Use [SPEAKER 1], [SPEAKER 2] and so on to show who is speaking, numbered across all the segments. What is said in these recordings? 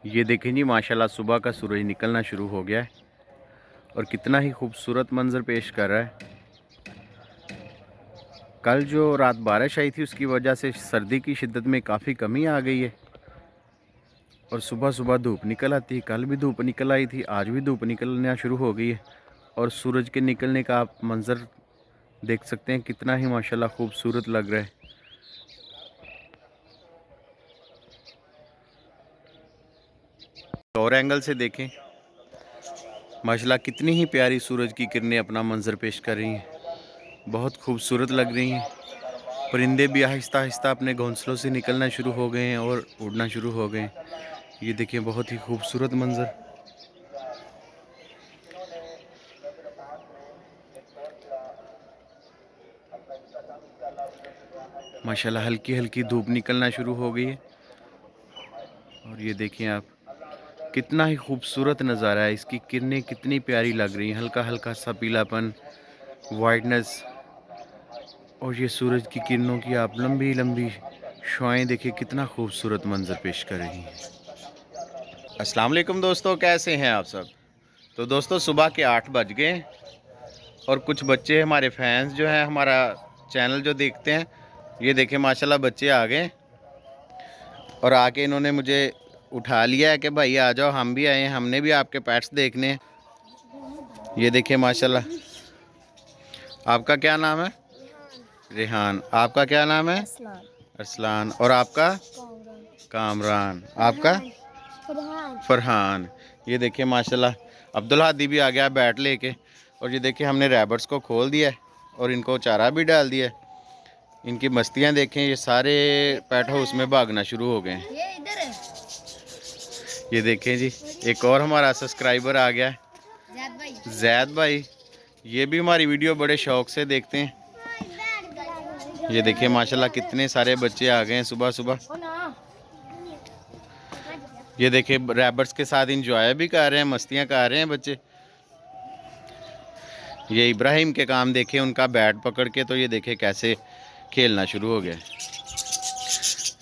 [SPEAKER 1] ये देखें जी, माशाल्लाह सुबह का सूरज निकलना शुरू हो गया है और कितना ही खूबसूरत मंजर पेश कर रहा है। कल जो रात बारिश आई थी उसकी वजह से सर्दी की शिद्दत में काफ़ी कमी आ गई है और सुबह सुबह धूप निकल आती है। कल भी धूप निकल आई थी, आज भी धूप निकलना शुरू हो गई है और सूरज के निकलने का आप मंजर देख सकते हैं, कितना ही माशाल्लाह खूबसूरत लग रहा है। और एंगल से देखें माशाल्लाह कितनी ही प्यारी सूरज की किरणें अपना मंजर पेश कर रही हैं, बहुत खूबसूरत लग रही हैं। परिंदे भी आहिस्ता आहिस्ता अपने घोंसलों से निकलना शुरू हो गए हैं और उड़ना शुरू हो गए हैं। ये देखिए बहुत ही खूबसूरत मंजर। माशाल्लाह हल्की हल्की धूप निकलना शुरू हो गई है और ये देखिए आप, कितना ही खूबसूरत नज़ारा है। इसकी किरणें कितनी प्यारी लग रही हैं, हल्का हल्का सा पीलापन, वाइटनेस, और ये सूरज की किरणों की आप लंबी लंबी शुआएं देखिए, कितना खूबसूरत मंजर पेश कर रही हैं। अस्सलाम वालेकुम दोस्तों, कैसे हैं आप सब। तो दोस्तों सुबह के 8 बज गए और कुछ बच्चे हमारे फैंस जो हैं, हमारा चैनल जो देखते हैं, ये देखें माशाल्लाह बच्चे आ गए और आके इन्होंने मुझे उठा लिया है कि भाई आ जाओ, हम भी आए हैं, हमने भी आपके पेट्स देखने हैं। ये देखिए माशाल्लाह। आपका क्या नाम है? रेहान। आपका क्या नाम है? अरसलान। और आपका? कामरान। आपका? फरहान। ये देखिए माशाल्लाह अब्दुल हादी भी आ गया बैट लेके। और ये देखिए हमने रैबिट्स को खोल दिया है और इनको चारा भी डाल दिया है। इनकी मस्तियाँ देखें, ये सारे पेट हाउस में भागना शुरू हो गए हैं। ये देखें जी, एक और हमारा सब्सक्राइबर आ गया है, जैद भाई। ये भी हमारी वीडियो बड़े शौक से देखते हैं। ये देखिए माशाल्लाह कितने सारे बच्चे आ गए हैं सुबह सुबह। ये देखिए रैबिट्स के साथ इंजॉय भी कर रहे हैं, मस्तियाँ कर रहे हैं बच्चे। ये इब्राहिम के काम देखे, उनका बैट पकड़ के, तो ये देखे कैसे खेलना शुरू हो गया।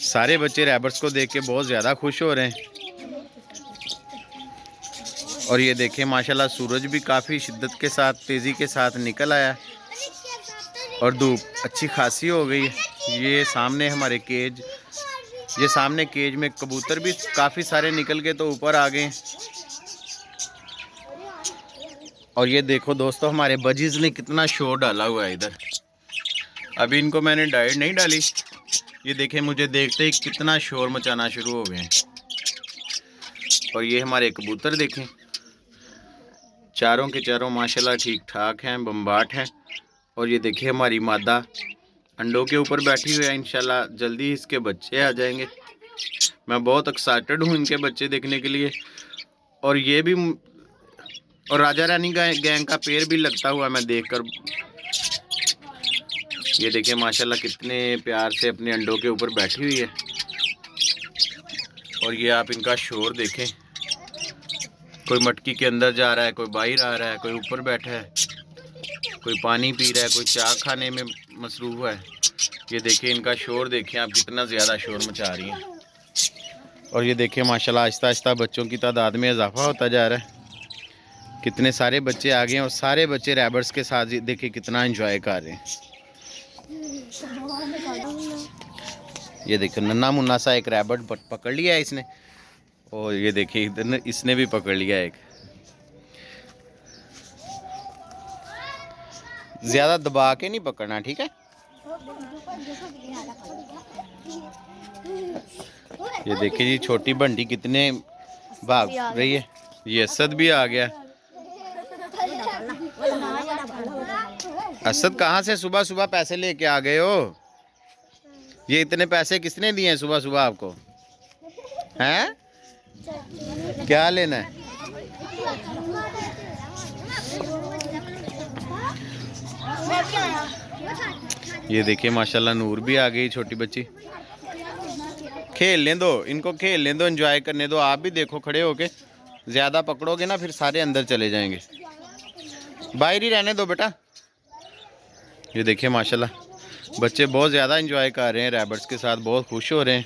[SPEAKER 1] सारे बच्चे रैबिट्स को देख के बहुत ज़्यादा खुश हो रहे हैं। और ये देखें माशाल्लाह सूरज भी काफ़ी शिद्दत के साथ, तेज़ी के साथ निकल आया और धूप अच्छी खासी हो गई है। ये सामने हमारे केज, ये सामने केज में कबूतर भी काफ़ी सारे निकल के तो ऊपर आ गए। और ये देखो दोस्तों, हमारे बजीज ने कितना शोर डाला हुआ है इधर। अभी इनको मैंने डाइट नहीं डाली, ये देखें मुझे देखते ही कितना शोर मचाना शुरू हो गए। और ये हमारे कबूतर देखें, चारों के चारों माशाल्लाह ठीक ठाक हैं, बम्बाट हैं। और ये देखिए हमारी मादा अंडों के ऊपर बैठी हुई है, इंशाल्लाह जल्दी इसके बच्चे आ जाएंगे। मैं बहुत एक्साइटेड हूँ इनके बच्चे देखने के लिए। और ये भी, और राजा रानी गैंग का पेड़ भी लगता हुआ मैं देखकर। ये देखिए माशाल्लाह कितने प्यार से अपने अंडों के ऊपर बैठी हुई है। और ये आप इनका शोर देखें, कोई मटकी के अंदर जा रहा है, कोई बाहर आ रहा है, कोई ऊपर बैठा है, कोई पानी पी रहा है, कोई चाय खाने में मसरूफ़ है। ये देखिए इनका शोर देखें आप, कितना ज़्यादा शोर मचा रही हैं। और ये देखिए माशाल्लाह आहिस्ता आहिस्ता बच्चों की तादाद में इजाफा होता जा रहा है। कितने सारे बच्चे आ गए हैं और सारे बच्चे रैबिट्स के साथ देखिए कितना एंजॉय कर रहे हैं। ये देखिए नन्ना मुन्ना सा एक रैबिट पकड़ लिया है इसने। और ये देखिए इधर इसने भी पकड़ लिया एक। ज़्यादा दबा के नहीं पकड़ना, ठीक है। ये देखिए जी छोटी बंटी कितने भाग रही है। ये असद भी आ गया। असद कहाँ से सुबह सुबह पैसे लेके आ गए हो? ये इतने पैसे किसने दिए हैं सुबह सुबह आपको? हैं? क्या लेना है? ये देखिए माशाल्लाह नूर भी आ गई, छोटी बच्ची। खेल लें दो इनको, खेल लें दो, एंजॉय करने दो। आप भी देखो खड़े होके, ज़्यादा पकड़ोगे ना फिर सारे अंदर चले जाएंगे। बाहर ही रहने दो बेटा। ये देखिए माशाल्लाह बच्चे बहुत ज़्यादा एंजॉय कर रहे हैं रैबिट्स के साथ, बहुत खुश हो रहे हैं।